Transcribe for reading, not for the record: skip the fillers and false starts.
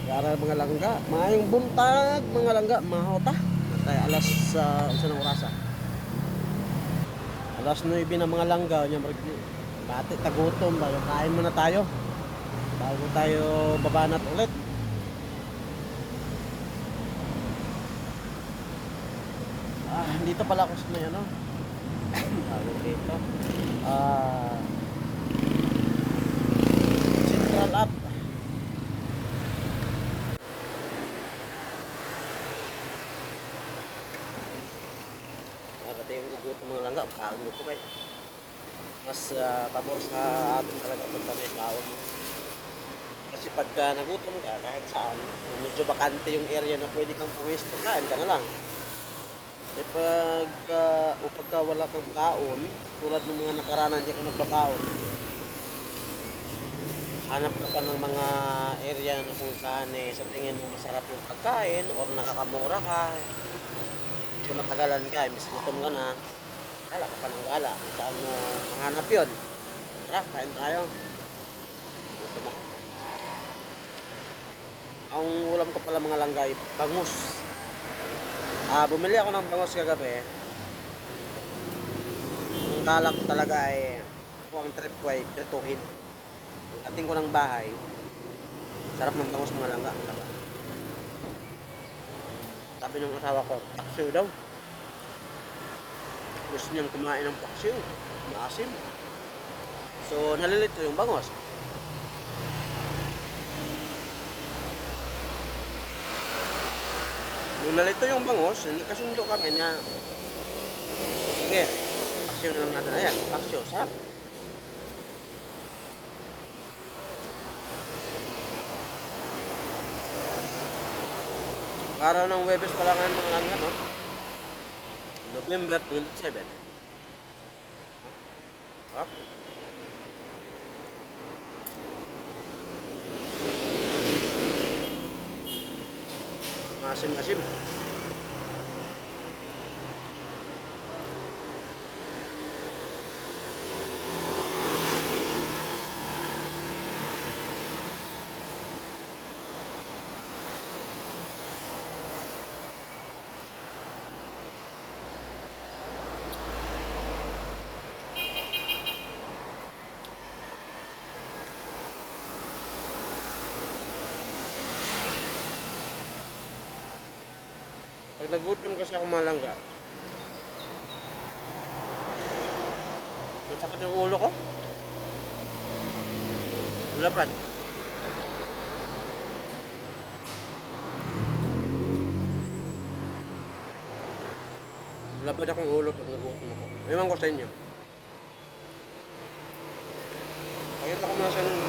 Para mga langga, maayong buntag mga langga, mahota. Tay alas unsa nang orasa? Alas 9 na mga langga nya bati tagutom ba, kain muna tayo bago tayo babanat ulit. Dito pala ako sa may ano, tawag dito. Ah, Central Up. Nakati yung gugutom mga langga, kaon ko kay. Mas pabor sa atin talaga pag kami kaon. Kasi pagka nagutom ka, kahit saan, kung medyo bakante yung area na pwede kang pumesto, kain ka na lang. Eh pagka wala kang kaon, tulad ng mga nakaranan di ka nagpakaon, hanap ka pa ng mga area na kung saan sa tingin mo masarap yung pagkain or nakakamura ka. Kung natagalan ka, imbis gutom ka na, gala ka pa ng gala. Kung saan mo mahanap yun? Tara, kain tayo. Gutom ako. Ang ulam ko pala mga langgay, bangus. Bumili ako ng bangus kagabi. Ang kalak ko talaga ay ako ang trip ko ay prituhin. Ating ko ng bahay, sarap ng bangus mga langga. Sabi ng asawa ko, paksiw daw. Gusto niyang kumain ng paksiw. Maasim. So, nalilito yung bangus. Nung nalito yung bangus, nagkasundo kami na, sige, paksiw na lang natin. Ayan, paksiw, sarap. Araw ng Webes pala ngayon mga langga, no? November 27. Sarap. Maasim-asim. Pag nagutom kasi ako mga langga, masakit yung ulo ko. Lapad. Lapad akong ulo pag nagutom ako. Ewan ko sa inyo. Pakita ko muna sa inyo